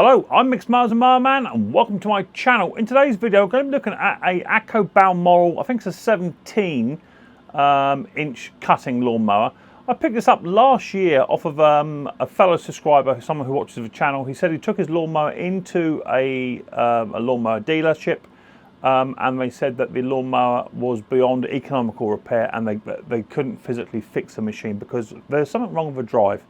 Hello, I'm Micks Mowers and Mower Man, and welcome to my channel. In today's video, I'm going to be looking at a Atco Balmoral, I think it's a 17 inch cutting lawnmower. I picked this up last year off of a fellow subscriber, someone who watches the channel. He said he took his lawnmower into a lawnmower dealership, and they said that the lawnmower was beyond economical repair and they couldn't physically fix the machine because there's something wrong with the drive.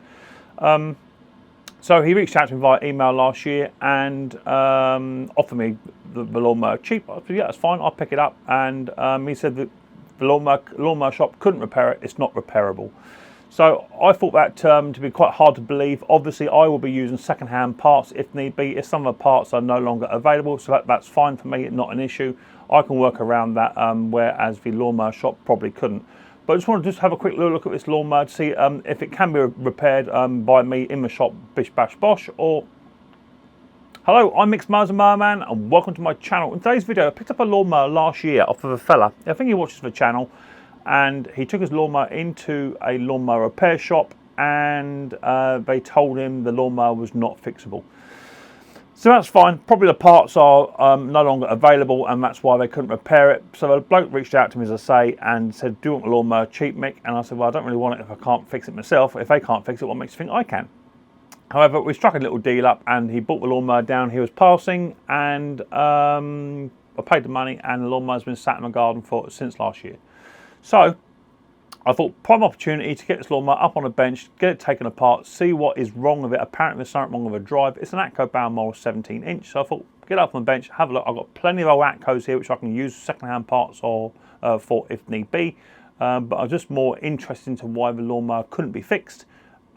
So he reached out to me via email last year and offered me the lawnmower cheap. I said, yeah, that's fine, I'll pick it up. And he said that the lawnmower shop couldn't repair it, it's not repairable. So I thought that to be quite hard to believe. Obviously, I will be using second-hand parts if need be. If some of the parts are no longer available, so that's fine for me, not an issue. I can work around that, whereas the lawnmower shop probably couldn't. But I just want to have a quick look at this lawnmower to see if it can be repaired by me in the shop, bish bash bosh, or... Hello, I'm Micks Mowers and Mower Man, and welcome to my channel. In today's video, I picked up a lawnmower last year off of a fella. I think he watches the channel, and he took his lawnmower into a lawnmower repair shop, and they told him the lawnmower was not fixable. So that's fine. Probably the parts are no longer available, and that's why they couldn't repair it. So the bloke reached out to me, as I say, and said, do you want the lawnmower cheap, Mick? And I said, well, I don't really want it if I can't fix it myself. If they can't fix it, what makes you think I can? However, we struck a little deal up, and he bought the lawnmower down. He was passing, and I paid the money, and the lawnmower's been sat in my garden since last year. So I thought, prime opportunity to get this lawnmower up on a bench, get it taken apart, see what is wrong with it. Apparently there's something wrong with the drive. It's an Atco Balmoral 17 inch. So I thought, get up on the bench, have a look. I've got plenty of old Atcos here which I can use second-hand parts for if need be. But I'm just more interested into why the lawnmower couldn't be fixed.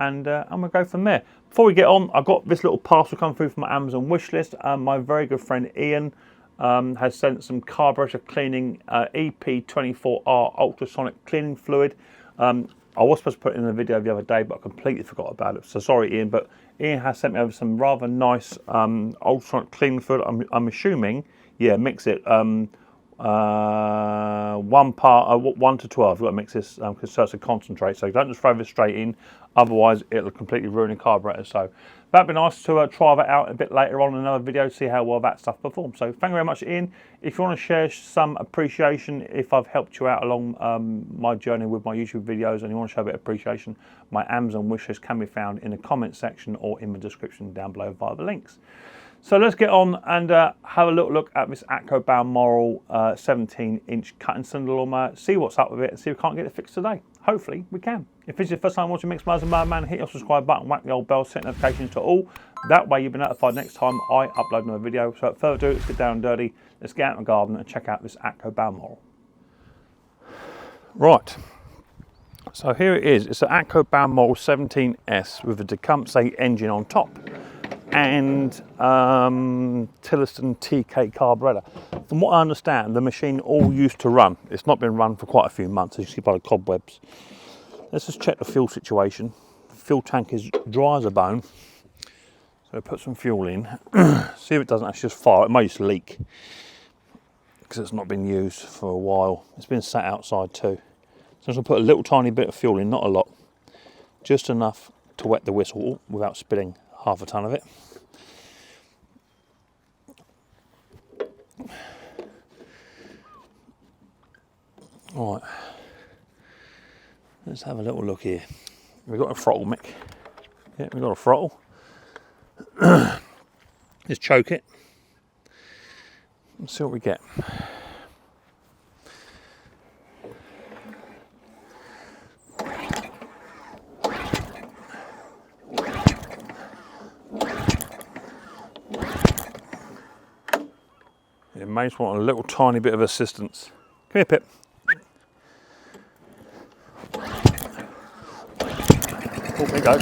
And I'm going to go from there. Before we get on, I've got this little parcel come through from my Amazon wish list. My very good friend Ian has sent some carburetor cleaning EP24R ultrasonic cleaning fluid. I was supposed to put it in a video the other day, but I completely forgot about it. So sorry, Ian, but Ian has sent me over some rather nice ultrasonic cleaning fluid. I'm assuming, yeah, mix it 1 to 12. You've got to mix this because it's a concentrate. So don't just throw this straight in, otherwise it'll completely ruin the carburetor. So that'd be nice to try that out a bit later on in another video, see how well that stuff performs. So thank you very much, Ian. If you want to share some appreciation, if I've helped you out along my journey with my YouTube videos and you want to show a bit of appreciation, my Amazon wishlist can be found in the comment section or in the description down below via the links. So let's get on and have a little look at this Atco Balmoral 17 inch cutting cylinder lawnmower, see what's up with it and see if we can't get it fixed today. Hopefully we can. If this is your first time watching Micks Mowers and Mower Man, hit your subscribe button, whack the old bell, set notifications to all. That way you'll be notified next time I upload another video. So without further ado, let's get down and dirty. Let's get out in the garden and check out this Atco Balmoral. Right. So here it is. It's an Atco Balmoral 17S with a Tecumseh engine on top and Tillotson TK carburetor. From what I understand, the machine all used to run. It's not been run for quite a few months, as you see by the cobwebs. Let's just check the fuel situation. The fuel tank is dry as a bone. So put some fuel in. See if it doesn't actually just fire. It may just leak because it's not been used for a while. It's been sat outside too. So I'm going to put a little tiny bit of fuel in, not a lot. Just enough to wet the whistle without spilling half a ton of it. All right, let's have a little look here. We've got a throttle, Mick. Yeah, we've got a throttle. Just choke it. Let's see what we get. You may just want a little tiny bit of assistance. Come here, Pip. Oh, there you go.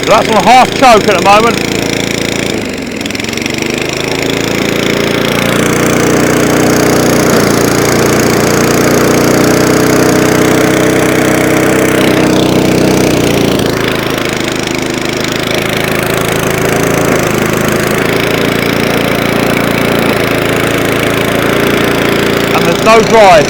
So that's on a half choke at the moment. no drive.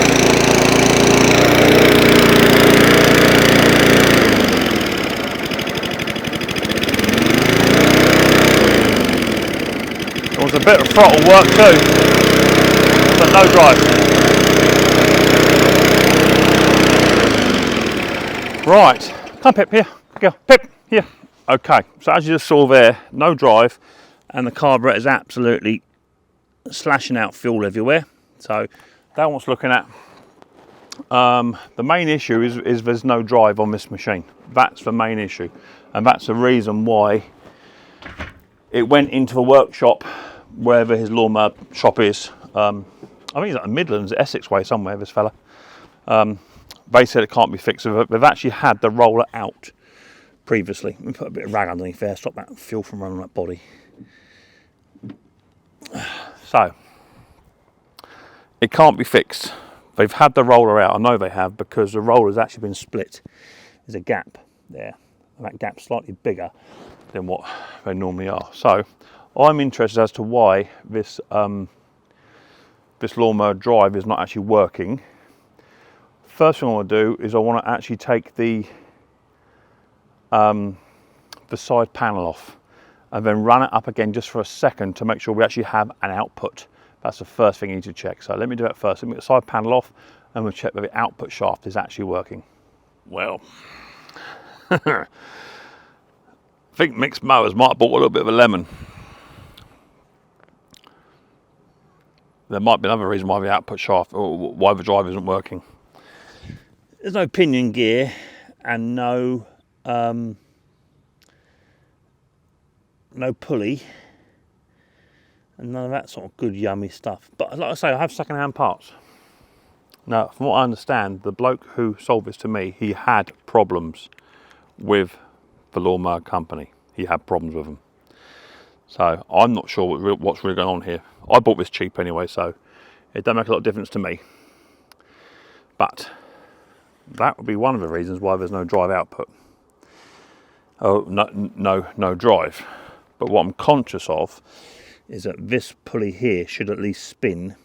There was a bit of throttle work too, but no drive. Right, come Pip, here, go, Pip, here. Okay, so as you just saw there, no drive, and the carburettor is absolutely slashing out fuel everywhere. So that one's looking at. The main issue is there's no drive on this machine. That's the main issue, and that's the reason why it went into the workshop, wherever his lawnmower shop is. I think he's at the Midlands, Essex way somewhere, this fella. They said it can't be fixed. They've actually had the roller out previously. Let me put a bit of rag underneath there, stop that fuel from running on that body. So, it can't be fixed. They've had the roller out, I know they have, because the roller's actually been split. There's a gap there, and that gap's slightly bigger than what they normally are. So, I'm interested as to why this this lawnmower drive is not actually working. First thing I want to do is I want to actually take the side panel off and then run it up again just for a second to make sure we actually have an output. That's the first thing you need to check. So let me do that first. Let me get the side panel off and we'll check that the output shaft is actually working. Well, I think Micks Mowers might have bought a little bit of a lemon. There might be another reason why the output shaft or why the drive isn't working. There's no pinion gear and no pulley and none of that sort of good yummy stuff. But like I say, I have second-hand parts. Now, from what I understand, the bloke who sold this to me, he had problems with the lawnmower company. He had problems with them. So I'm not sure what's really going on here. I bought this cheap anyway, so it don't make a lot of difference to me. But that would be one of the reasons why there's no drive output. Oh, no drive. But what I'm conscious of is that this pulley here should at least spin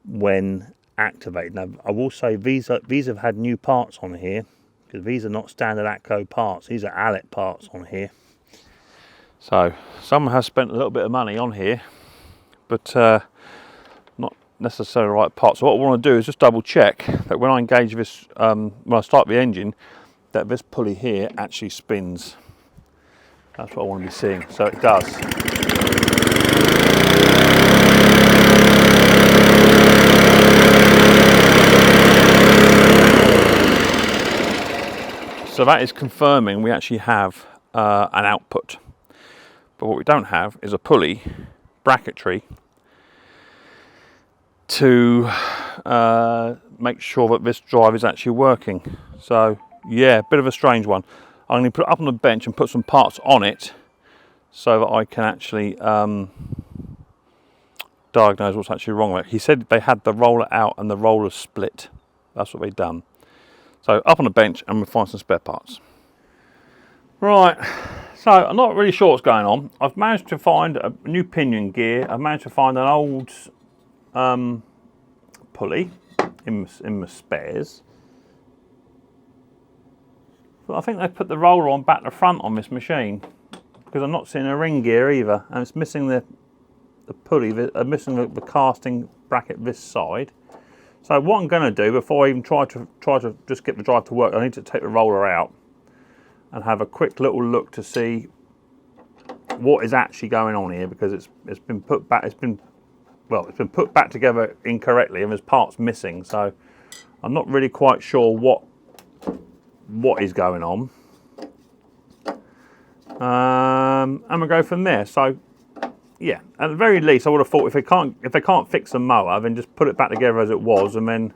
when activated. Now, I will say these have had new parts on here, because these are not standard Atco parts. These are Allett parts on here. So someone has spent a little bit of money on here, but not necessarily the right parts. So what I want to do is just double check that when I engage this, when I start the engine, that this pulley here actually spins. That's what I want to be seeing. So it does. So that is confirming we actually have an output. But what we don't have is a pulley, bracketry, to make sure that this drive is actually working. So yeah, a bit of a strange one. I'm going to put it up on the bench and put some parts on it so that I can actually diagnose what's actually wrong with it. He said they had the roller out and the roller split. That's what they've done. So up on the bench and we'll find some spare parts. Right, so I'm not really sure what's going on. I've managed to find a new pinion gear. I've managed to find an old pulley in my spares. But I think they've put the roller on back to front on this machine, because I'm not seeing a ring gear either, and it's missing the pulley, missing the casting bracket this side. So what I'm going to do before I even try to just get the drive to work, I need to take the roller out and have a quick little look to see what is actually going on here, because it's been put back. It's been put back together incorrectly, and there's parts missing. So I'm not really quite sure what is going on. And we'll go from there. So yeah, at the very least, I would have thought if they can't fix the mower, then just put it back together as it was, and then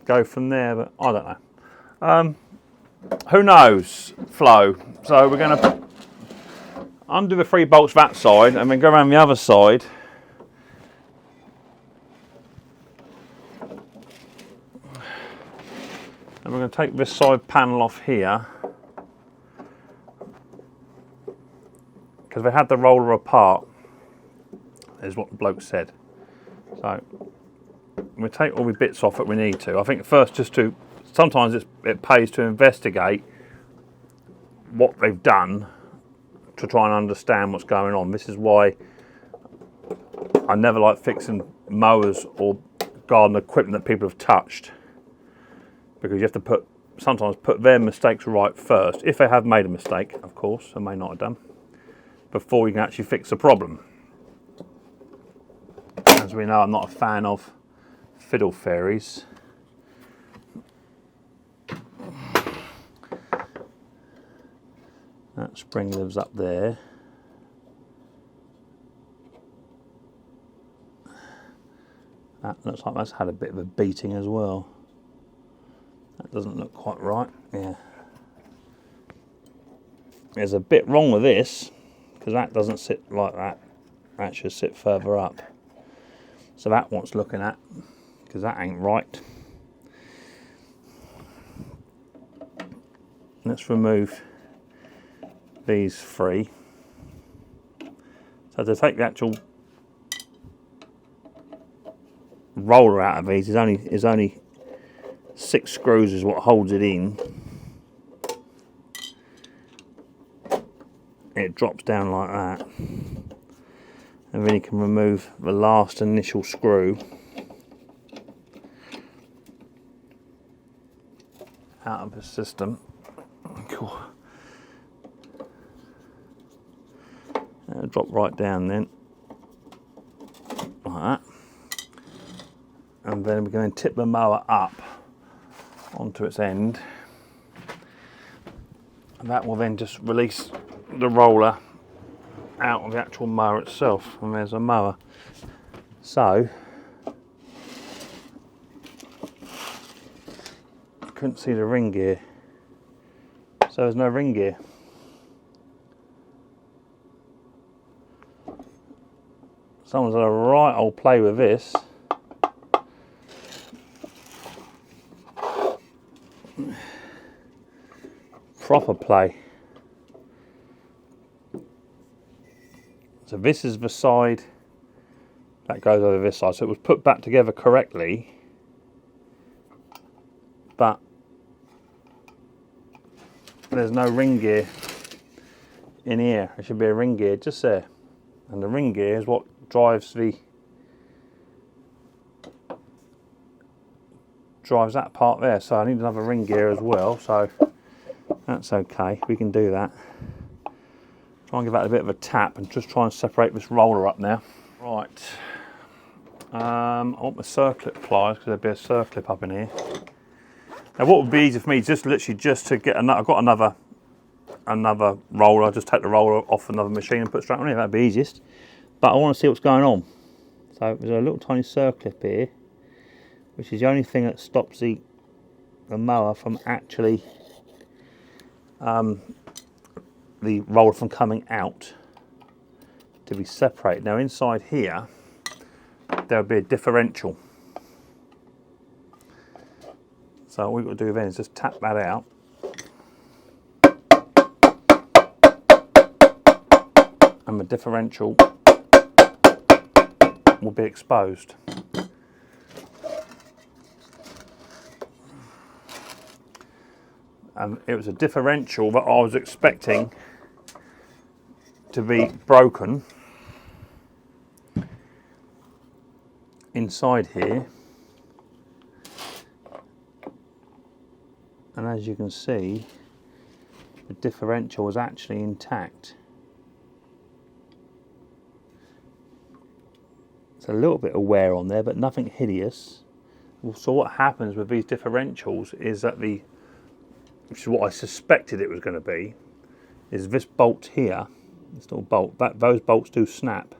go from there. But I don't know. Who knows? Flow. So we're going to undo the 3 bolts that side, and then go around the other side. And we're going to take this side panel off here, because they had the roller apart, is what the bloke said. So we take all the bits off that we need to. I think first sometimes it pays to investigate what they've done to try and understand what's going on. This is why I never like fixing mowers or garden equipment that people have touched, because you have to sometimes put their mistakes right first, if they have made a mistake, of course, they may not have done, before you can actually fix the problem. As we know, I'm not a fan of fiddle fairies. That spring lives up there. That looks like that's had a bit of a beating as well. That doesn't look quite right. Yeah. There's a bit wrong with this, because that doesn't sit like that. That should sit further up. So that wants looking at, because that ain't right. Let's remove these three. So to take the actual roller out of these is only 6 screws is what holds it in. It drops down like that. And then you can remove the last initial screw out of the system. Cool. It'll drop right down then, like that. And then we're going to tip the mower up onto its end. And that will then just release the roller out of the actual mower itself, and there's a mower. So I couldn't see the ring gear, so there's no ring gear. Someone's had a right old play with this. Proper play. So this is the side that goes over this side. So it was put back together correctly, but there's no ring gear in here. There should be a ring gear just there. And the ring gear is what drives that part there. So I need another ring gear as well. So that's okay. We can do that. Try and give that a bit of a tap and just try and separate this roller up now. Right. I want my circlip pliers, because there'll be a circlip up in here. Now what would be easy for me is just literally just to get another, I've got another roller. I'll just take the roller off another machine and put it straight on here. That'd be easiest. But I want to see what's going on. So there's a little tiny circlip here, which is the only thing that stops the mower from actually the roller from coming out to be separated. Now inside here there'll be a differential. So what we've got to do then is just tap that out. And the differential will be exposed. And it was a differential that I was expecting to be broken inside here, and as you can see, the differential was actually intact. It's a little bit of wear on there, but nothing hideous. So what happens with these differentials is that which is what I suspected it was going to be, is this bolt here, this little bolt, those bolts do snap,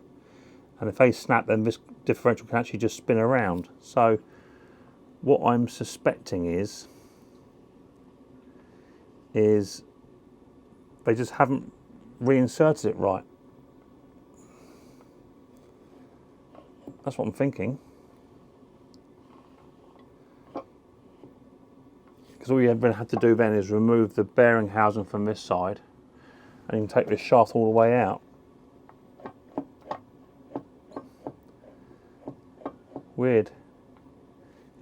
and if they snap then this differential can actually just spin around. So what I'm suspecting is they just haven't reinserted it right. That's what I'm thinking. Because all you're going to have to do then is remove the bearing housing from this side, and you can take this shaft all the way out. Weird.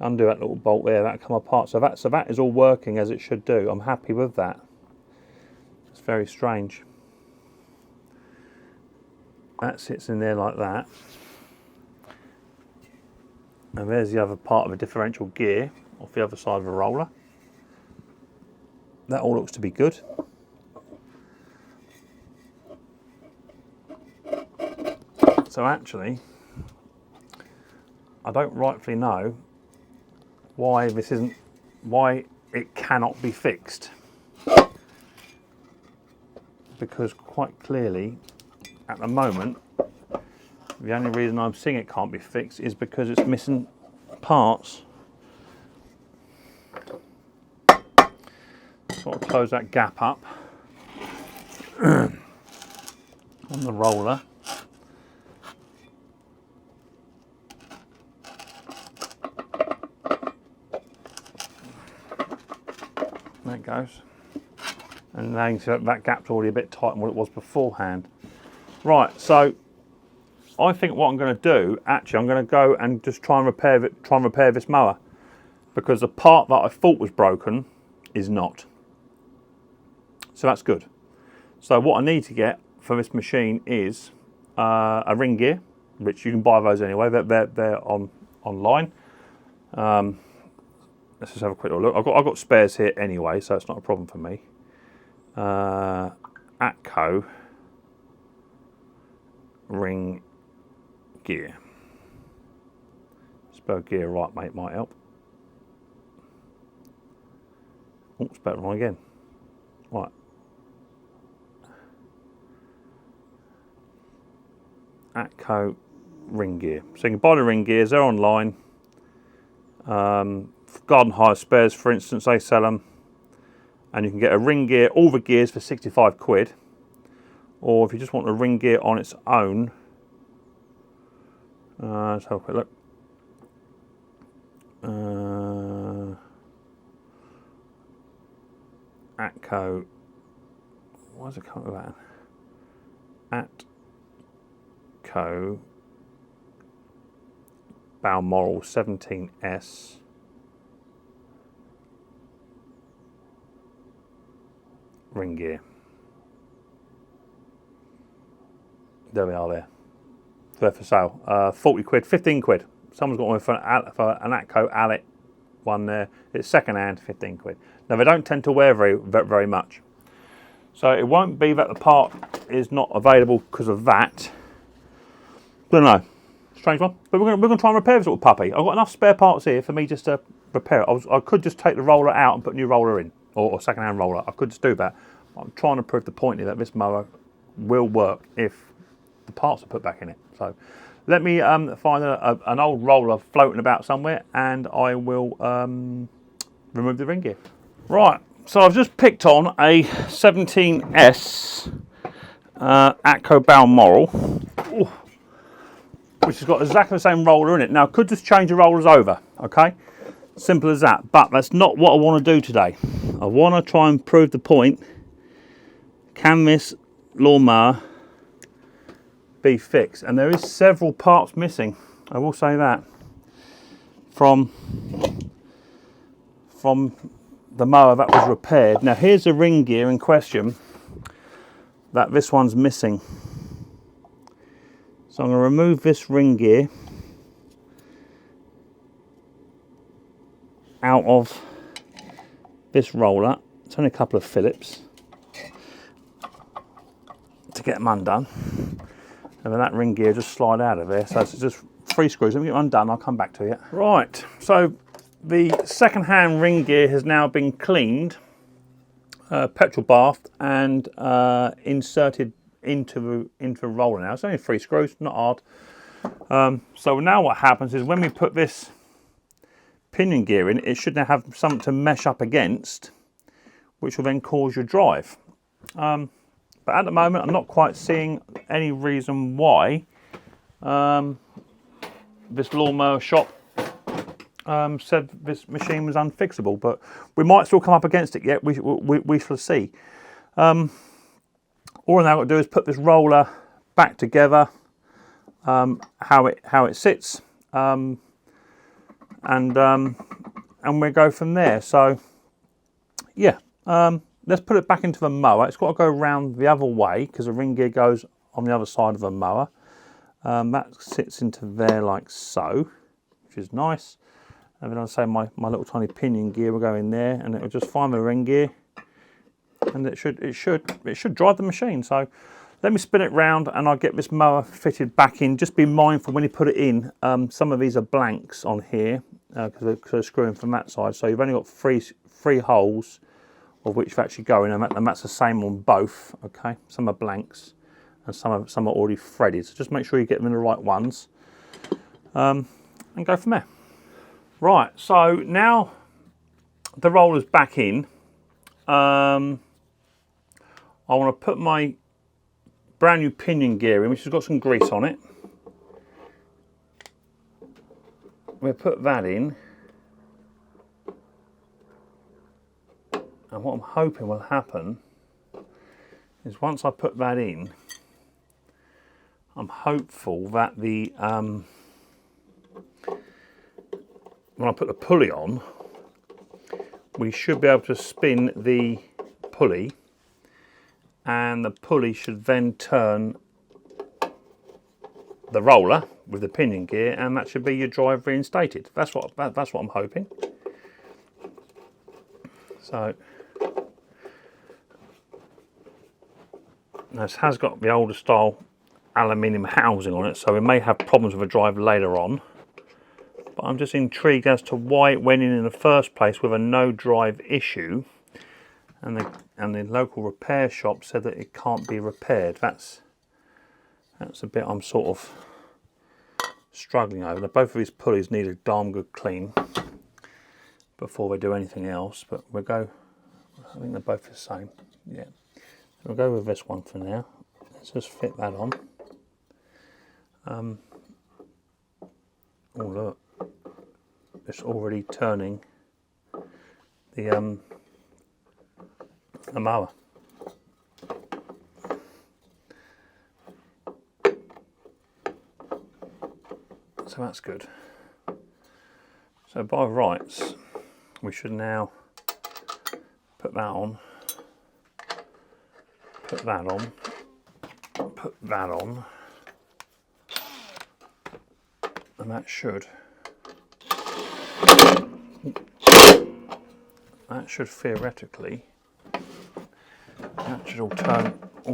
undo that little bolt there, that'll come apart. So that is all working as it should do. I'm happy with that. It's very strange. That sits in there like that. And there's the other part of a differential gear off the other side of the roller. That all looks to be good. So actually, I don't rightfully know why it cannot be fixed. Because quite clearly, at the moment, the only reason I'm seeing it can't be fixed is because it's missing parts. Sort of close that gap up on the roller. There it goes. And now you can see that gap's already a bit tighter than what it was beforehand. Right, so I think what I'm going to do, actually, I'm going to go and just try and repair this mower, because the part that I thought was broken is not. So that's good. So what I need to get for this machine is a ring gear, which you can buy those anyway. They're online. Let's just have a quick look. I've got spares here anyway, so it's not a problem for me. Atco ring gear. Spell gear right, mate, might help. Oh, spell it wrong again. Right. Atco ring gear. So you can buy the ring gears, they're online. Garden Hire Spares, for instance, they sell them. And you can get a ring gear, all the gears for 65 quid. Or if you just want a ring gear on its own, let's have a quick look. Atco, why does it come with that? Atco Balmoral 17S ring gear. There we are there. They're for sale. 40 quid, 15 quid. Someone's got one for an Atco Allett one there. It's second hand, 15 quid. Now they don't tend to wear very much. So it won't be that the part is not available because of that. Don't know. Strange one. But we're going to try and repair this little puppy. I've got enough spare parts here for me just to repair it. I could just take the roller out and put a new roller in. Or second hand roller. I could just do that. I'm trying to prove the point here that this mower will work if the parts are put back in it. So let me find an old roller floating about somewhere, and I will remove the ring gear. Right, so I've just picked on a 17S Atco Balmoral, which has got exactly the same roller in it. Now I could just change the rollers over, okay? Simple as that, but that's not what I want to do today. I want to try and prove the point. Can this lawnmower be fixed? And there is several parts missing, I will say that, from the mower that was repaired. Now here's the ring gear in question that this one's missing. So I'm going to remove this ring gear out of this roller. It's only a couple of Phillips to get them undone, and then that ring gear just slide out of there. So it's just 3 screws. Let me get them undone, I'll come back to you. Right, so the second hand ring gear has now been cleaned, petrol bathed, and inserted into the roller now. It's only 3 screws, not hard. So now what happens is when we put this pinion gear in, it should now have something to mesh up against, which will then cause your drive. But at the moment, I'm not quite seeing any reason why this lawnmower shop said this machine was unfixable. But we might still come up against it yet. We shall see. All I've now got to do is put this roller back together, how it sits, and we'll go from there. So yeah, let's put it back into the mower. It's got to go around the other way because the ring gear goes on the other side of the mower. That sits into there like so, which is nice. And then I'll say my little tiny pinion gear will go in there, and it will just find the ring gear, and it should drive the machine. So let me spin it round, and I'll get this mower fitted back in. Just be mindful when you put it in. Some of these are blanks on here because they're screwing from that side. So you've only got three holes, of which they're actually going, and that's the same on both. Okay, some are blanks, and some are already threaded. So just make sure you get them in the right ones, and go from there. Right, so now the roller's back in. I want to put my brand new pinion gear in, which has got some grease on it. We'll put that in. And what I'm hoping will happen is once I put that in, I'm hopeful that when I put the pulley on, we should be able to spin the pulley, and the pulley should then turn the roller with the pinion gear, and that should be your drive reinstated. That's what I'm hoping. So this has got the older style aluminium housing on it, so we may have problems with the drive later on. But I'm just intrigued as to why it went in the first place with a no drive issue, and the local repair shop said that it can't be repaired. That's a bit I'm sort of struggling over. Both of these pulleys need a darn good clean before we do anything else, but we'll go, I think they're both the same. Yeah, we'll go with this one for now. Let's just fit that on. Oh look, it's already turning the mower. So that's good. So by rights, we should now put that on, put that on, put that on, and that should theoretically, that should all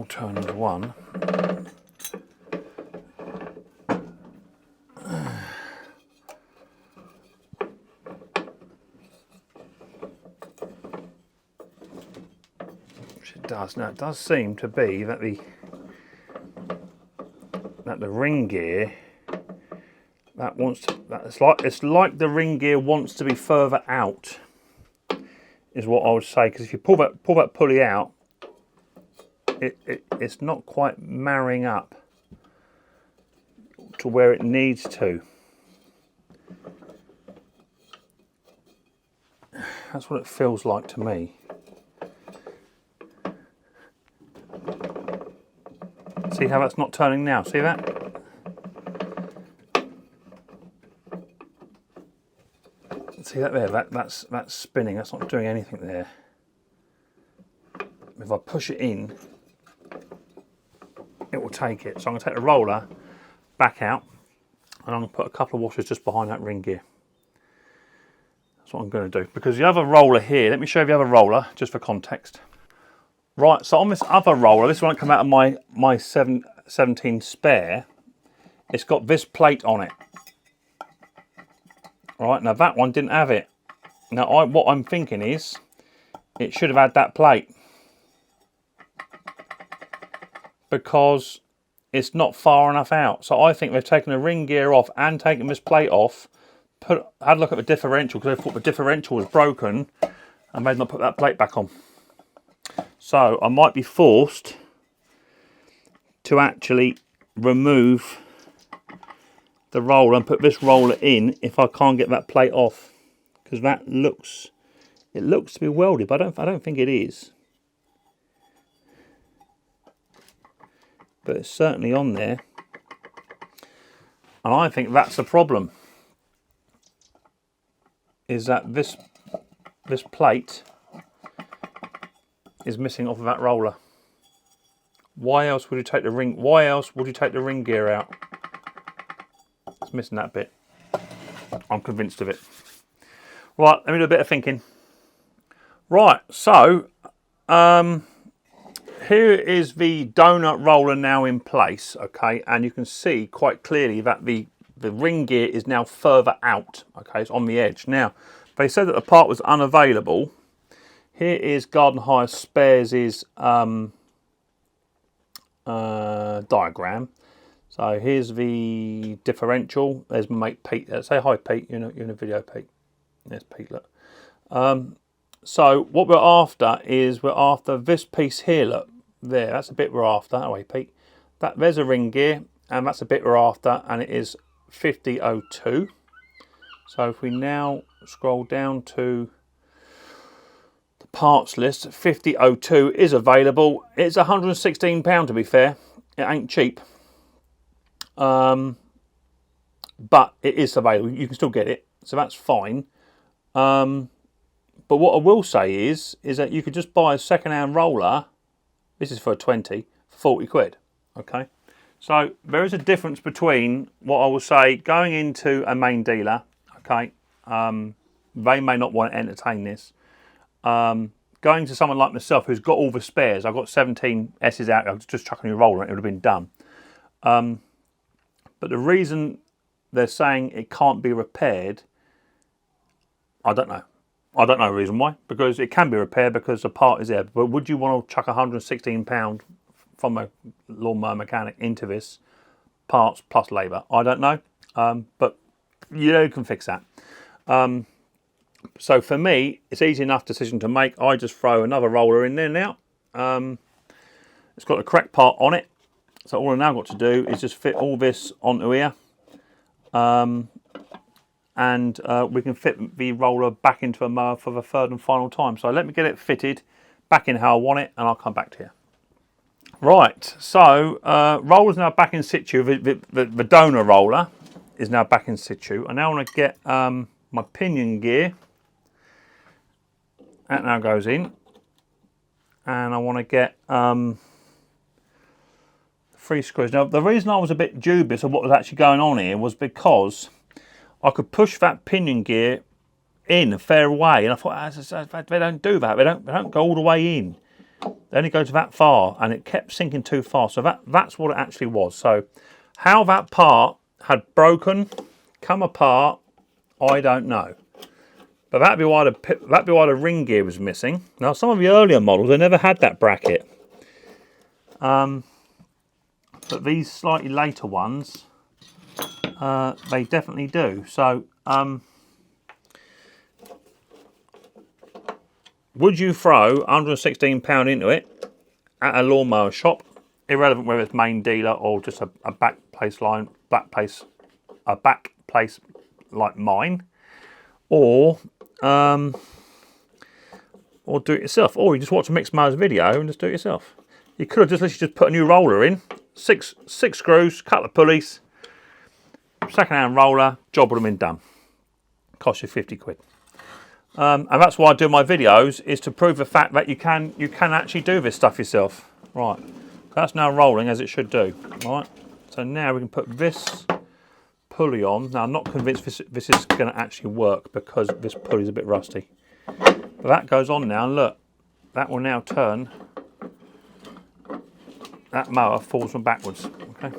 turn as one. Which it does. Now it does seem to be that the ring gear it's like the ring gear wants to be further out, is what I would say, because if you pull that pulley out, it's not quite marrying up to where it needs to. That's what it feels like to me. See how that's not turning now? See that? See that there? That's spinning. That's not doing anything there. If I push it in, it will take it. So I'm going to take the roller back out, and I'm going to put a couple of washers just behind that ring gear. That's what I'm going to do. Because the other roller here, let me show you the other roller just for context. Right, so on this other roller, this won't come out of my 717 spare. It's got this plate on it. Right, now that one didn't have it. Now what I'm thinking is, it should have had that plate, because it's not far enough out. So I think they've taken the ring gear off and taken this plate off, had a look at the differential, because they thought the differential was broken, and they've not put that plate back on. So I might be forced to actually remove the roller and put this roller in if I can't get that plate off, because it looks to be welded, but I don't think it is. But it's certainly on there, and I think that's the problem. is that this plate is missing off of that roller. Why else would you take the ring? Why else would you take the ring gear out? It's missing that bit. I'm convinced of it. Right, let me do a bit of thinking. Right, so here is the donut roller now in place, okay, and you can see quite clearly that the ring gear is now further out, okay, it's on the edge. Now, they said that the part was unavailable. Here is Garden Hire Spares' diagram. So here's the differential. There's my mate Pete. Say hi, Pete. You're in a video, Pete. There's Pete, look. So what we're after is we're after this piece here, look. There, that's a bit we're after. Oh, wait, Pete. There's a ring gear, and that's a bit we're after, and it is 5002. So if we now scroll down to the parts list, 5002 is available. It's £116 to be fair. It ain't cheap. But it is available. You can still get it, so that's fine. But what I will say is that you could just buy a second-hand roller. This is for a 20, for 40 quid. Okay, so there is a difference between what I will say going into a main dealer. Okay, they may not want to entertain this. Going to someone like myself who's got all the spares. I've got 17 S's out. I was just chucking a roller and it would have been done. But the reason they're saying it can't be repaired, I don't know. I don't know the reason why. Because it can be repaired because the part is there. But would you want to chuck £116 from a lawnmower mechanic into this parts plus labour? I don't know. But you can fix that. So for me, it's easy enough decision to make. I just throw another roller in there now. It's got the correct part on it. So all I've now got to do is just fit all this onto here. And we can fit the roller back into a mower for the third and final time. So let me get it fitted back in how I want it, and I'll come back to you. Right, so roller's now back in situ. The donor roller is now back in situ. I now want to get my pinion gear. That now goes in. And I want to get 3 screws. Now, the reason I was a bit dubious of what was actually going on here was because I could push that pinion gear in a fair way, and I thought they don't do that. They don't go all the way in. They only go to that far, and it kept sinking too far. So that's what it actually was. So how that part had broken, come apart, I don't know. But that'd be why the ring gear was missing. Now some of the earlier models they never had that bracket, but these slightly later ones. They definitely do. So, would you throw £116 into it at a lawnmower shop, irrelevant whether it's main dealer or just a back place like mine, or do it yourself, or you just watch a Micks Mowers video and just do it yourself? You could have just literally just put a new roller in, six screws, couple of pulleys. Second-hand roller, job would have been done. Cost you 50 quid. And that's why I do my videos, is to prove the fact that you can actually do this stuff yourself. Right, that's now rolling as it should do. Right, so now we can put this pulley on. Now I'm not convinced this is going to actually work because this pulley is a bit rusty. But that goes on now, and look, that will now turn. That mower falls from backwards. Okay.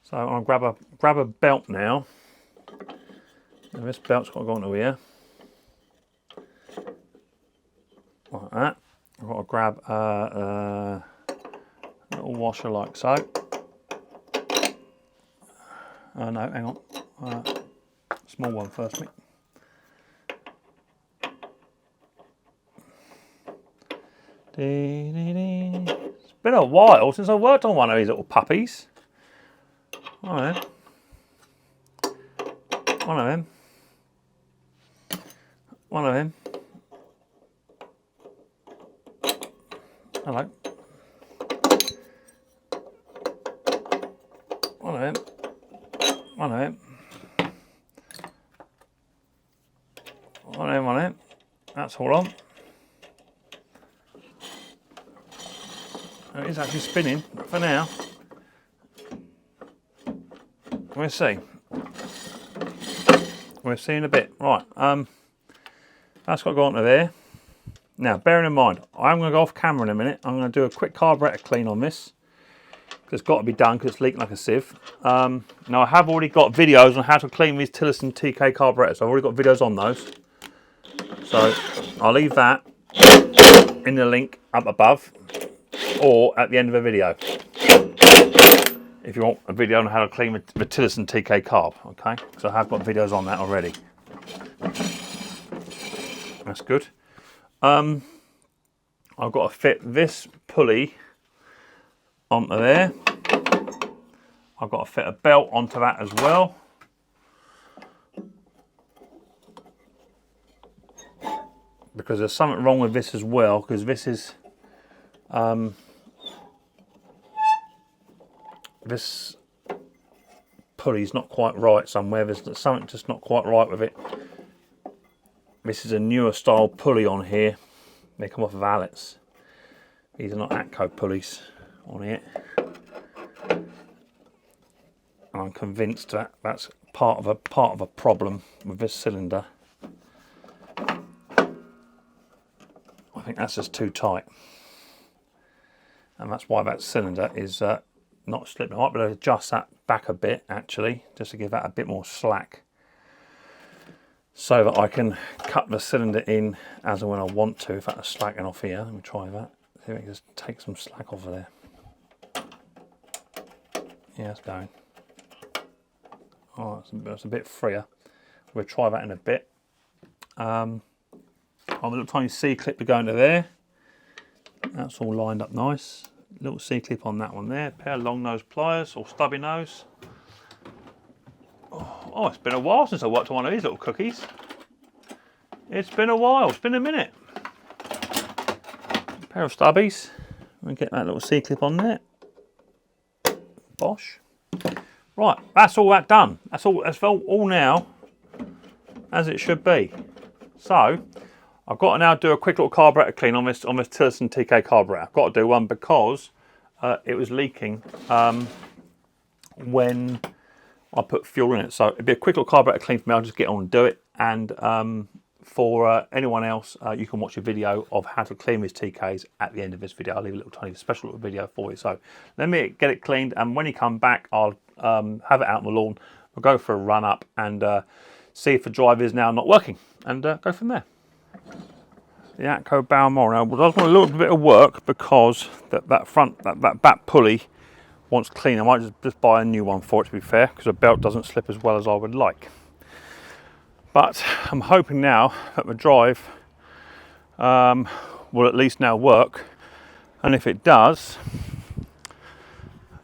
So I'm going to grab a belt now. And this belt's got to go onto here. Like that. I've got to grab a little washer like so. No, hang on. Small one first, mate. It's been a while since I worked on one of these little puppies. One of them. Hello. One of them. That's all on. It is actually spinning for now. We'll see. We'll see in a bit. Right, that's got to go onto there. Now, bearing in mind, I'm going to go off camera in a minute. I'm going to do a quick carburetor clean on this. It's got to be done because it's leaking like a sieve. Now, I have already got videos on how to clean these Tillotson TK carburetors. I've already got videos on those. So, I'll leave that in the link up above or at the end of the video. If you want a video on how to clean the Tillotson TK carb, okay? So I have got videos on that already. That's good. I've got to fit this pulley onto there. I've got to fit a belt onto that as well. Because there's something wrong with this as well, because this is this pulley's not quite right somewhere. There's something just not quite right with it. This is a newer style pulley on here. They come off of Alletts. These are not Atco pulleys on it. And I'm convinced that that's part of a problem with this cylinder. I think that's just too tight, and that's why that cylinder is not slipping. I might be able to adjust that back a bit actually, just to give that a bit more slack, so that I can cut the cylinder in as and when I want to. If that's slacking off here, let me try that. See if I can just take some slack off of there. Yeah, it's going. Oh, that's a bit freer. We'll try that in a bit. A little tiny C-clip to go into there. That's all lined up nice. Little C-clip on that one there. Pair of long nose pliers or stubby nose. Oh, it's been a while since I worked on one of these little cookies. It's been a while. It's been a minute. A pair of stubbies. We'll get that little C-clip on there. Bosh. Right, that's all that done. That's all now as it should be. So, I've got to now do a quick little carburetor clean on this Tillotson TK carburetor. I've got to do one because it was leaking when I put fuel in it. So it'd be a quick little carburetor clean for me. I'll just get on and do it. And for anyone else, you can watch a video of how to clean these TKs at the end of this video. I'll leave a little tiny special little video for you. So let me get it cleaned, and when you come back, I'll have it out on the lawn. We'll go for a run up and see if the drive is now not working, and go from there. The Atco Balmoral does want a little bit of work because that back pulley wants clean. I might just buy a new one for it, to be fair, because the belt doesn't slip as well as I would like. But I'm hoping now that the drive will at least now work, and if it does,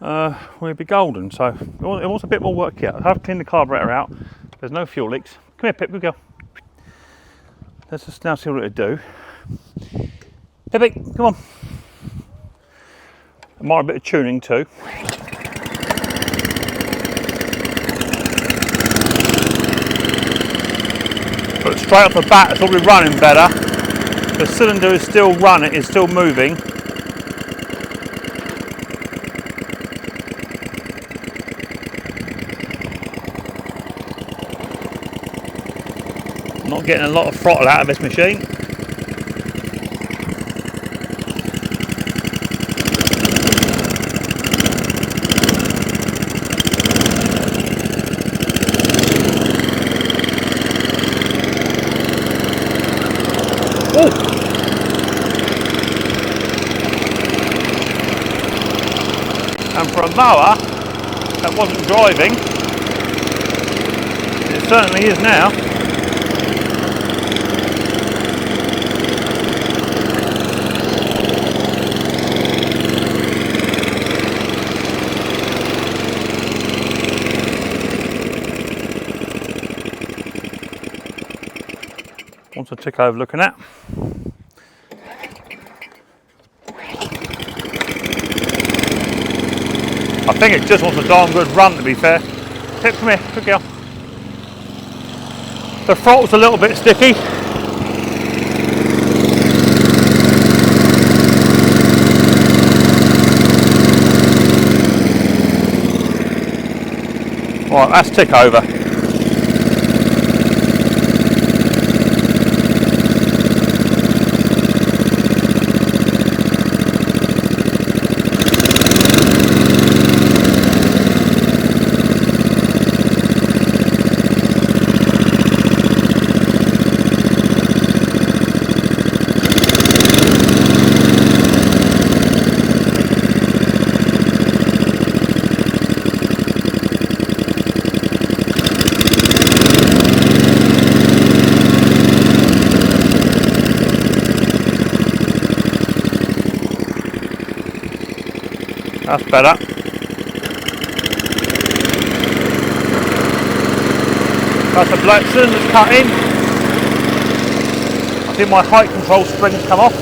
we'll be golden. So it wants a bit more work here. I have cleaned the carburetor out. There's no fuel leaks. Come here, Pip, good girl. Let's just now see what it'll do. Pippi, come on. I might have a bit of tuning too. But straight off the bat, it's already running better. The cylinder is still running, it's still moving. Not getting a lot of throttle out of this machine. Ooh. And for a mower that wasn't driving, it certainly is now. Wants a tick over looking at. I think it just wants a darn good run, to be fair. Pip, come here, good girl. The throttle's a little bit sticky. Right, that's tick over. That's better. That's a black cylinder's cut in. I think my height control spring's come off.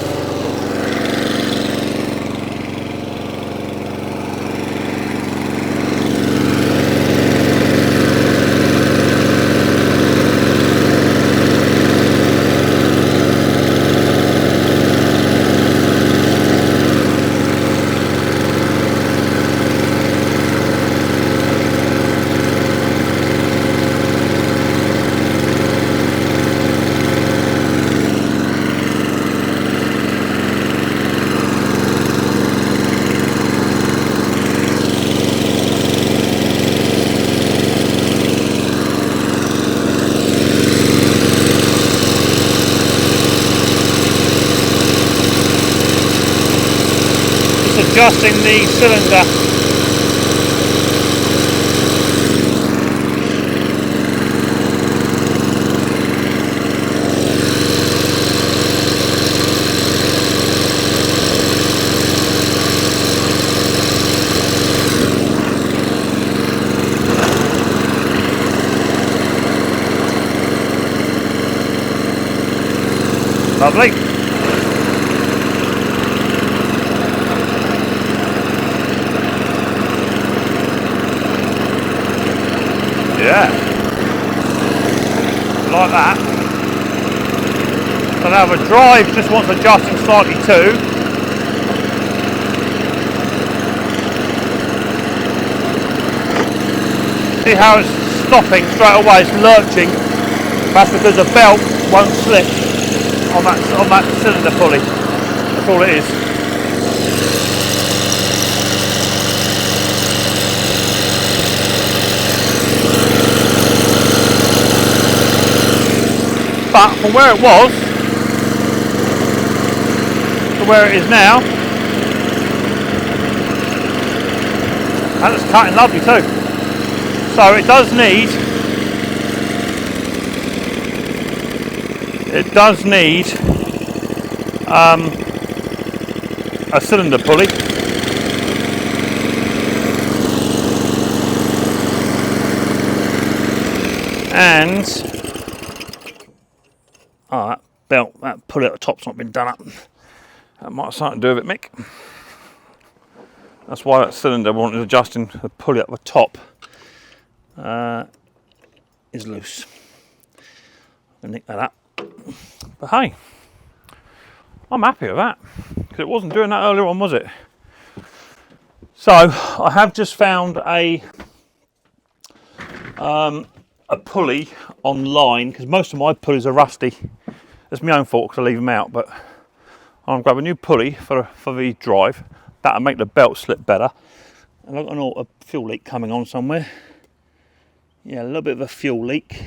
Adjusting the cylinder. Lovely. Yeah, like that. So now the drive just wants adjusting slightly too. See how it's stopping straight away, it's lurching. That's because the belt won't slip on that cylinder pulley. That's all it is. But from where it was to where it is now, and it's cutting lovely too. So it does need a cylinder pulley. And that belt, that pulley at the top's not been done up. That might have something to do with it, Mick. That's why that cylinder wanted adjusting the pulley at the top is loose. I'll nick that up. But hey, I'm happy with that because it wasn't doing that earlier on, was it? So I have just found a pulley online because most of my pulleys are rusty. It's my own fault because I leave them out, but I'm going to grab a new pulley for the drive. That'll make the belt slip better. And I've got a fuel leak coming on somewhere. Yeah, a little bit of a fuel leak.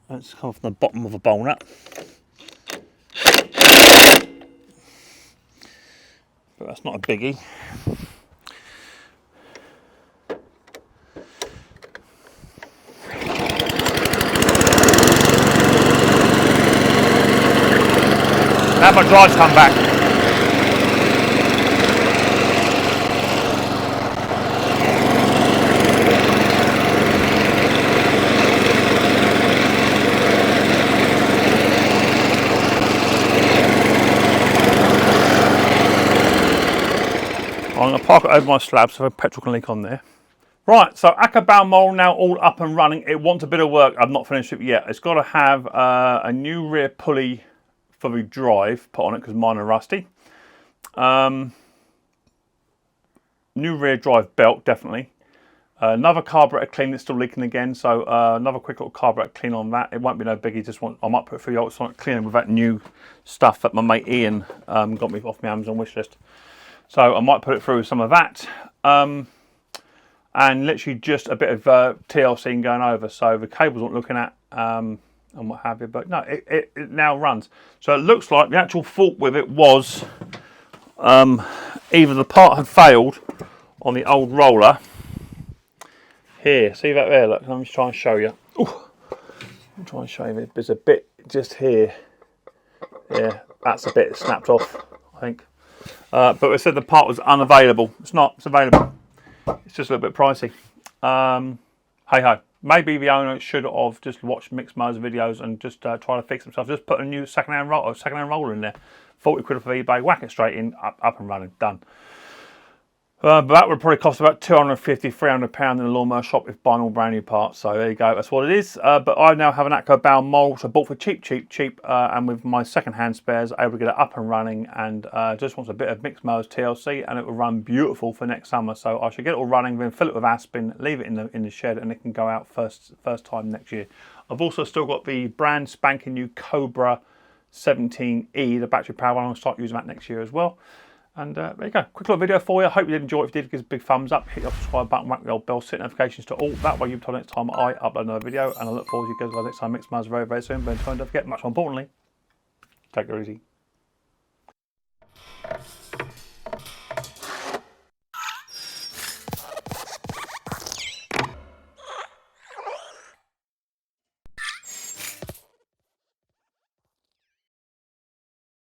It's come from the bottom of a bowl nut. But that's not a biggie. Now my drive's come back. I'm going to park it over my slab so the petrol can leak on there. Right, so Atco Balmoral now all up and running. It wants a bit of work. I've not finished it yet. It's got to have a new rear pulley for the drive put on it because mine are rusty. New rear drive belt, definitely. Another carburetor clean that's still leaking again, so another quick little carburetor clean on that. It won't be no biggie, I might put it through the ultrasonic cleaning with that new stuff that my mate Ian got me off my Amazon wish list. So I might put it through some of that. And literally just a bit of TLC going over, so the cables aren't looking at and what have you, but no, it now runs. So it looks like the actual fault with it was either the part had failed on the old roller. Here, see that there? Look, let me just try and show you. Ooh, I'm trying to show you. There's a bit just here. Yeah, that's a bit snapped off, I think. But it said the part was unavailable. It's not. It's available. It's just a little bit pricey. Hey ho. Maybe the owner should have just watched Micks Mowers videos and just try to fix himself. Just put a new second-hand roller in there. 40 quid for eBay. Whack it straight in. Up and running. Done. But that would probably cost about £250, £300 in a lawnmower shop if buying all brand new parts. So there you go, that's what it is. But I now have an Atco Balmoral, which I bought for cheap, and with my second-hand spares, able to get it up and running, and just wants a bit of Micks Mowers TLC, and it will run beautiful for next summer. So I should get it all running, then fill it with Aspin, leave it in the shed, and it can go out first time next year. I've also still got the brand spanking new Cobra 17E, the battery power one. I'll start using that next year as well. And there you go, quick little video for you. I hope you did enjoy it. If you did, give us a big thumbs up, hit the subscribe button, whack the old bell, set notifications to all. That way you'll be told next time I upload another video. And I look forward to you guys next time. Micks Mowers very, very soon. But don't forget, much more importantly, take it easy.